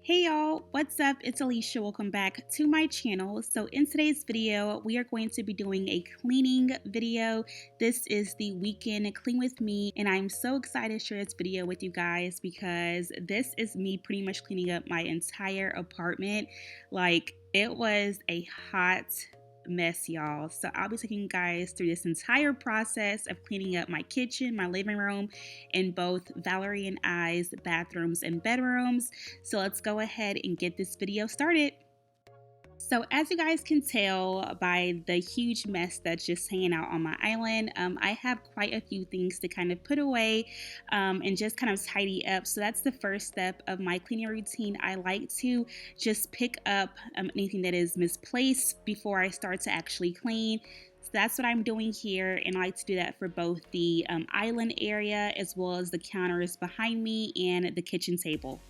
Hey y'all, what's up? It's Alisha. Welcome back to my channel. So in today's video, we are going to be doing a cleaning video. This is the weekend clean with me, and I'm so excited to share this video with you guys because this is me pretty much cleaning up my entire apartment. Like, it was a hot mess, y'all. So I'll be taking you guys through this entire process of cleaning up my kitchen, my living room, and both Valerie and I's bathrooms and bedrooms. So let's go ahead and get this video started. So as you guys can tell by the huge mess that's just hanging out on my island, I have quite a few things to kind of put away and just kind of tidy up. So that's the first step of my cleaning routine. I like to just pick up anything that is misplaced before I start to actually clean. So that's what I'm doing here, and I like to do that for both the island area as well as the counters behind me and the kitchen table.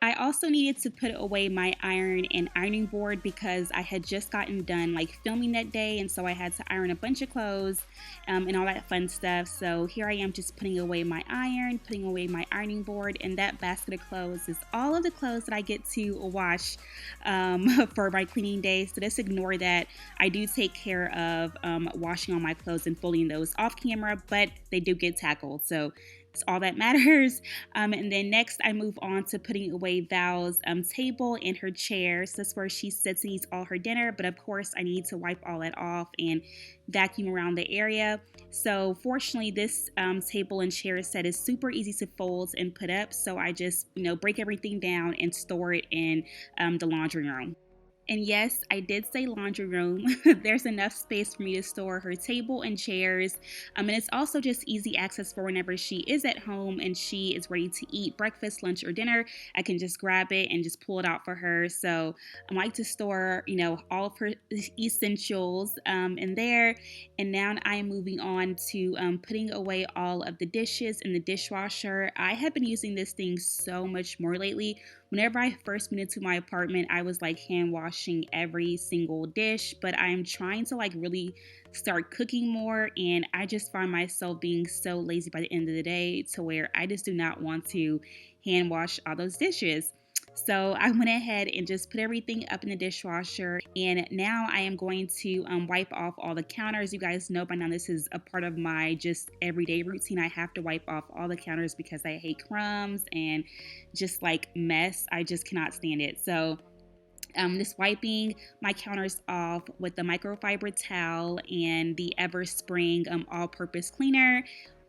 I also needed to put away my iron and ironing board because I had just gotten done filming that day, and so I had to iron a bunch of clothes and all that fun stuff. So here I am just putting away my iron, putting away my ironing board, and that basket of clothes is all of the clothes that I get to wash for my cleaning day. So just ignore that. I do take care of washing all my clothes and folding those off camera, but they do get tackled. So it's all that matters. And then next I move on to putting away Val's table and her chair. So that's where she sits and eats all her dinner. But of course I need to wipe all that off and vacuum around the area. So fortunately this table and chair set is super easy to fold and put up. So I just, break everything down and store it in the laundry room. And yes, I did say laundry room. There's enough space for me to store her table and chairs. And it's also just easy access for whenever she is at home and she is ready to eat breakfast, lunch, or dinner. I can just grab it and just pull it out for her. So I like to store, all of her essentials in there. And now I'm moving on to putting away all of the dishes in the dishwasher. I have been using this thing so much more lately. Whenever I first moved into my apartment, I was hand washing every single dish, but I'm trying to really start cooking more, and I just find myself being so lazy by the end of the day to where I just do not want to hand wash all those dishes. So I went ahead and just put everything up in the dishwasher, and now I am going to wipe off all the counters. You guys know by now this is a part of my just everyday routine. I have to wipe off all the counters because I hate crumbs and just mess. I just cannot stand it. So just wiping my counters off with the microfiber towel and the Everspring all-purpose cleaner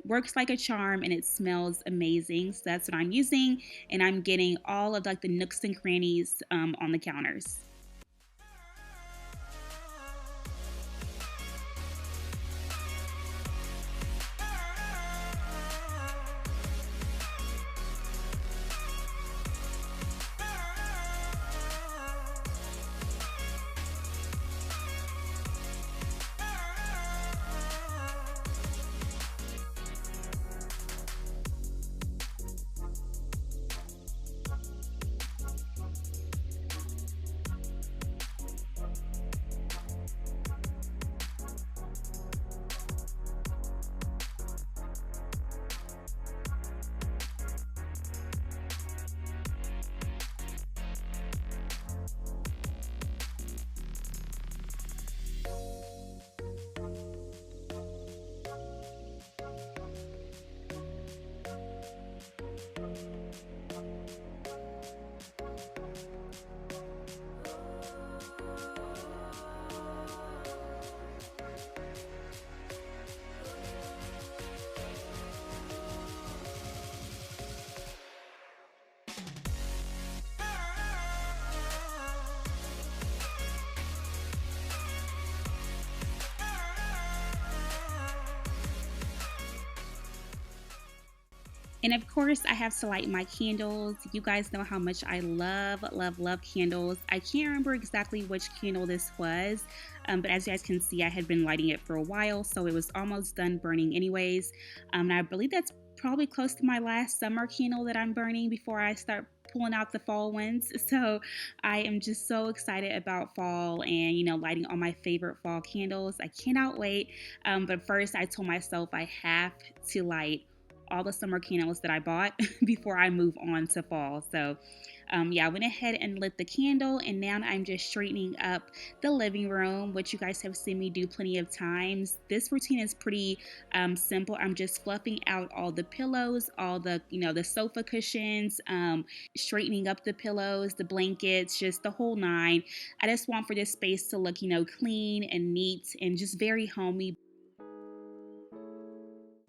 works like a charm, and it smells amazing. So that's what I'm using, and I'm getting all of the nooks and crannies on the counters. And of course, I have to light my candles. You guys know how much I love, love, love candles. I can't remember exactly which candle this was, but as you guys can see, I had been lighting it for a while, so it was almost done burning anyways. And I believe that's probably close to my last summer candle that I'm burning before I start pulling out the fall ones. So I am just so excited about fall and, lighting all my favorite fall candles. I cannot wait. But first, I told myself I have to light all the summer candles that I bought before I move on to fall. So yeah, I went ahead and lit the candle, and now I'm just straightening up the living room, which you guys have seen me do plenty of times. This routine is pretty simple. I'm just fluffing out all the pillows, all the, the sofa cushions, straightening up the pillows, the blankets, just the whole nine. I just want for this space to look, clean and neat and just very homey.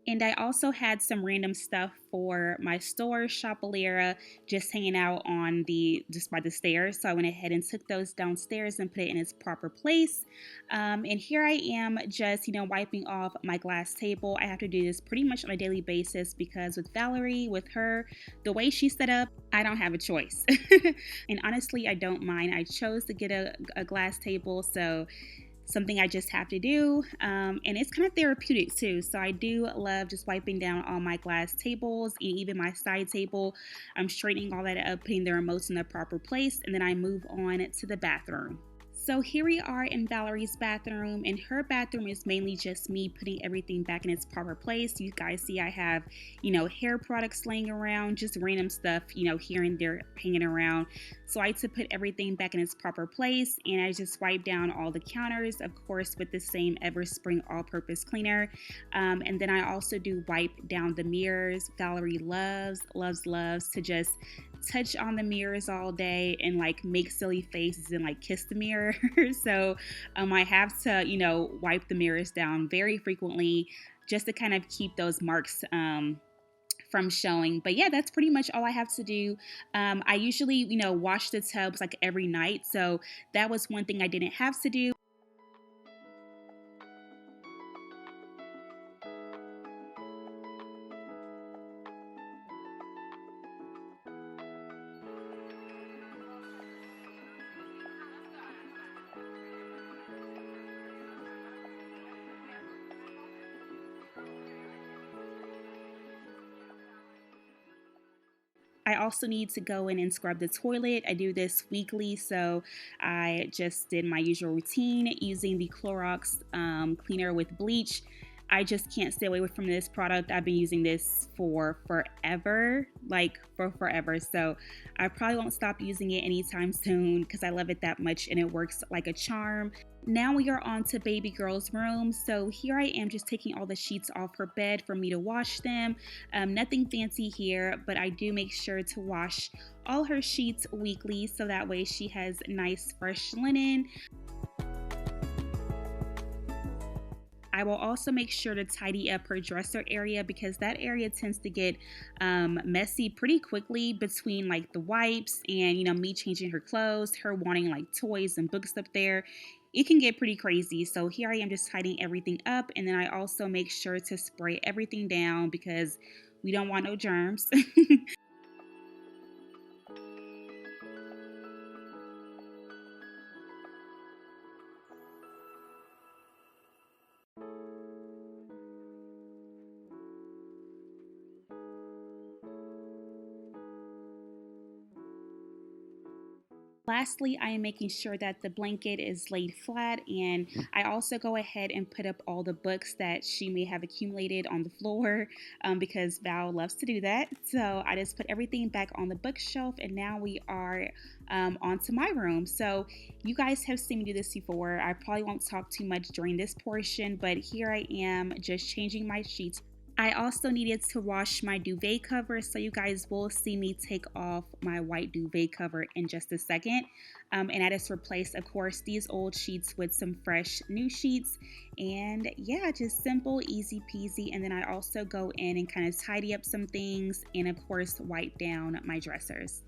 And I also had some random stuff for my store, Shopalera, just hanging out on just by the stairs. So I went ahead and took those downstairs and put it in its proper place. And here I am just, wiping off my glass table. I have to do this pretty much on a daily basis because with Valerie, with her, the way she's set up, I don't have a choice. And honestly, I don't mind. I chose to get a glass table, so something I just have to do, and it's kind of therapeutic too. So I do love just wiping down all my glass tables and even my side table. I'm straightening all that up, putting the remotes in the proper place, and then I move on to the bathroom. So here we are in Valerie's bathroom, and her bathroom is mainly just me putting everything back in its proper place. You guys see I have, hair products laying around, just random stuff, here and there hanging around. So I had to put everything back in its proper place, and I just wipe down all the counters, of course, with the same Everspring all-purpose cleaner. And then I also do wipe down the mirrors. Valerie loves to just touch on the mirrors all day and make silly faces and kiss the mirror. So I have to, wipe the mirrors down very frequently just to kind of keep those marks from showing. But yeah, that's pretty much all I have to do. I usually, wash the tubs every night. So that was one thing I didn't have to do. I also need to go in and scrub the toilet. I do this weekly, so I just did my usual routine using the Clorox cleaner with bleach. I just can't stay away from this product. I've been using this for forever, for forever. So I probably won't stop using it anytime soon because I love it that much and it works like a charm. Now we are on to baby girl's room. So here I am just taking all the sheets off her bed for me to wash them. Nothing fancy here, but I do make sure to wash all her sheets weekly so that way she has nice fresh linen. I will also make sure to tidy up her dresser area because that area tends to get messy pretty quickly between the wipes and me changing her clothes, her wanting toys and books up there. It can get pretty crazy. So here I am just tidying everything up, and then I also make sure to spray everything down because we don't want no germs. Lastly, I am making sure that the blanket is laid flat, and I also go ahead and put up all the books that she may have accumulated on the floor because Val loves to do that. So I just put everything back on the bookshelf, and now we are onto my room. So you guys have seen me do this before. I probably won't talk too much during this portion, but here I am just changing my sheets. I also needed to wash my duvet cover, so you guys will see me take off my white duvet cover in just a second. And I just replaced, of course, these old sheets with some fresh new sheets. And yeah, just simple, easy peasy. And then I also go in and kind of tidy up some things and, of course, wipe down my dressers.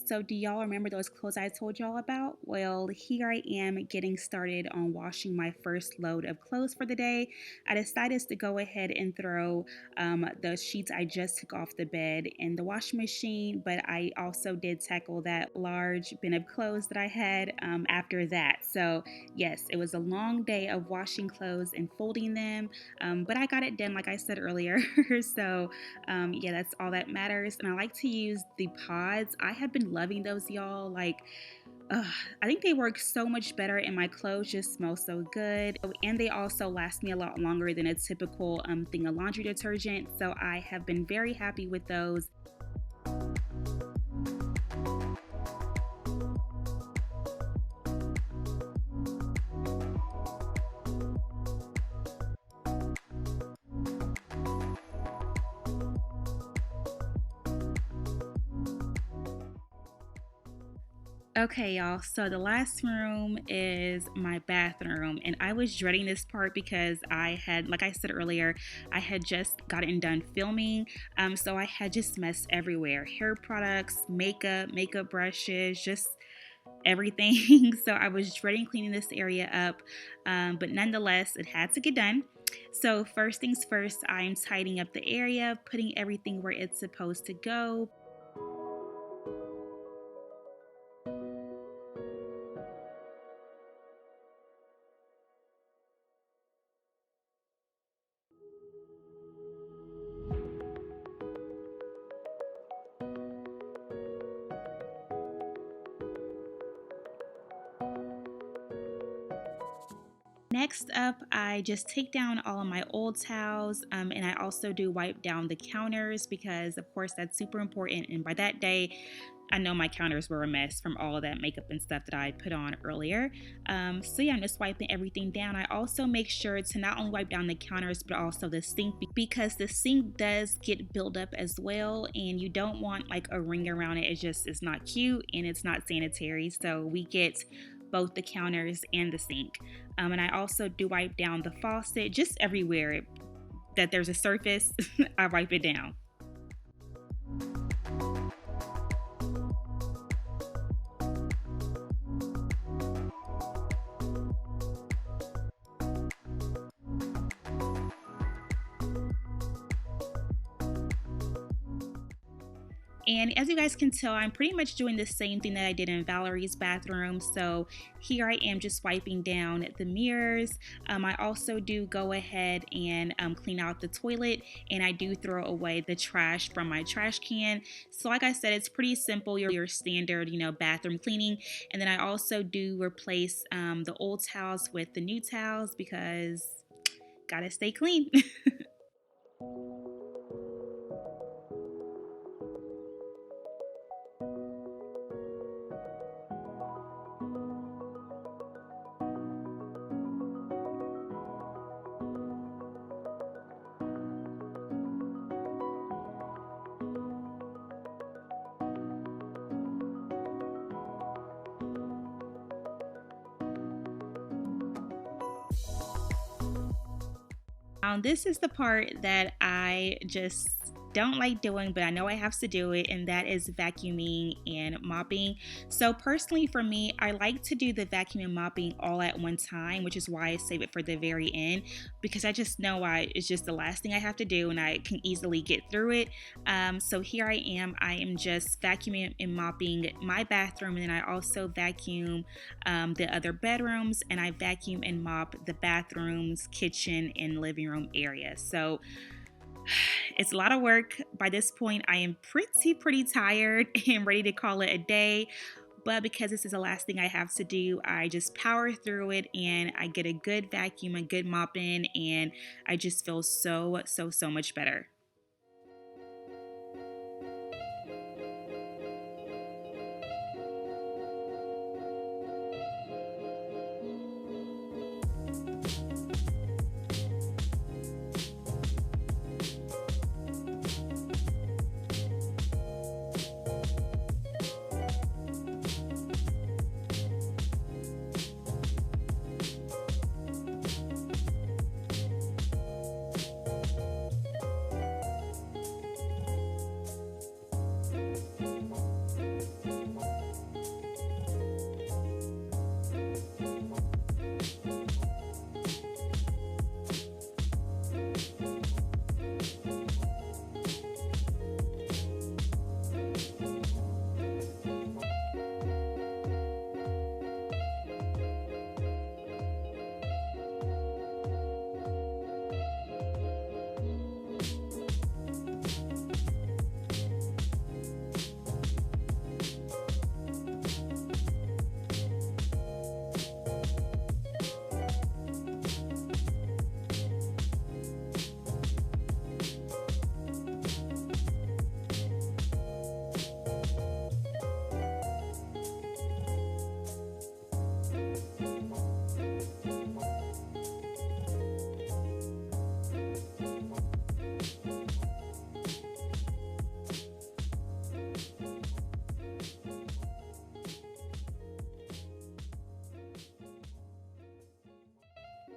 So, do y'all remember those clothes I told y'all about? Well, here I am getting started on washing my first load of clothes for the day. I decided to go ahead and throw the sheets I just took off the bed in the washing machine, but I also did tackle that large bin of clothes that I had after that. So, yes, it was a long day of washing clothes and folding them, but I got it done, like I said earlier. So, yeah, that's all that matters. And I like to use the pods. I have been loving those, y'all. Like, I think they work so much better, and my clothes just smell so good. And they also last me a lot longer than a typical thing of laundry detergent. So I have been very happy with those. Okay, y'all, so the last room is my bathroom, and I was dreading this part because like I said earlier, I had just gotten done filming, so I had just mess everywhere, hair products, makeup brushes, just everything. So I was dreading cleaning this area up, but nonetheless, it had to get done. So first things first, I'm tidying up the area, putting everything where it's supposed to go. Next up, I just take down all of my old towels, and I also do wipe down the counters because, of course, that's super important. And by that day, I know my counters were a mess from all of that makeup and stuff that I put on earlier. So yeah, I'm just wiping everything down. I also make sure to not only wipe down the counters, but also the sink, because the sink does get built up as well, and you don't want like a ring around it. It's not cute and it's not sanitary. So we get both the counters and the sink. And I also do wipe down the faucet, just everywhere that there's a surface, I wipe it down. And as you guys can tell, I'm pretty much doing the same thing that I did in Valerie's bathroom. So here I am just wiping down the mirrors. I also do go ahead and clean out the toilet, and I do throw away the trash from my trash can. So like I said, it's pretty simple, your standard, bathroom cleaning. And then I also do replace the old towels with the new towels because gotta stay clean. This is the part that I just don't like doing, but I know I have to do it, and that is vacuuming and mopping. So personally for me, I like to do the vacuum and mopping all at one time, which is why I save it for the very end, because I just know it's just the last thing I have to do and I can easily get through it. So here I am just vacuuming and mopping my bathroom, and then I also vacuum the other bedrooms, and I vacuum and mop the bathrooms, kitchen, and living room area. So it's a lot of work. By this point, I am pretty tired and ready to call it a day. But because this is the last thing I have to do, I just power through it and I get a good vacuum, a good mop in, and I just feel so much better.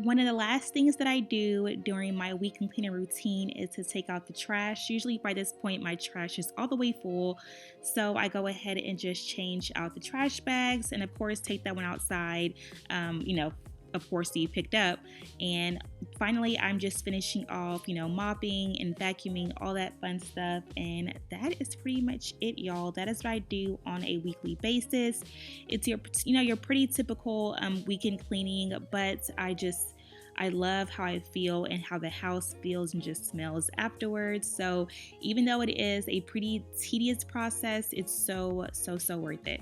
One of the last things that I do during my weekend cleaning routine is to take out the trash. Usually by this point, my trash is all the way full. So I go ahead and just change out the trash bags and of course take that one outside, of course, that you picked up. And finally, I'm just finishing off, mopping and vacuuming, all that fun stuff. And that is pretty much it, y'all. That is what I do on a weekly basis. It's your pretty typical weekend cleaning, but I love how I feel and how the house feels and just smells afterwards. So even though it is a pretty tedious process, it's so worth it.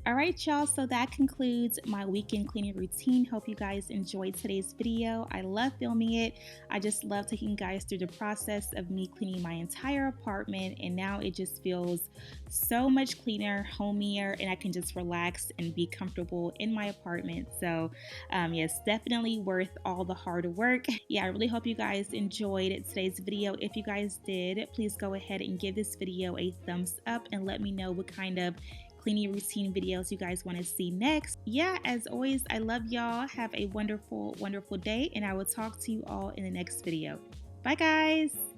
All right, y'all, so that concludes my weekend cleaning routine. Hope you guys enjoyed today's video. I love filming it. I just love taking you guys through the process of me cleaning my entire apartment, and now it just feels so much cleaner, homier, and I can just relax and be comfortable in my apartment. So yes, definitely worth all the hard work. Yeah, I really hope you guys enjoyed today's video. If you guys did, please go ahead and give this video a thumbs up and let me know what kind of cleaning routine videos you guys want to see next. Yeah, as always, I love y'all. Have a wonderful day, and I will talk to you all in the next video. Bye, guys.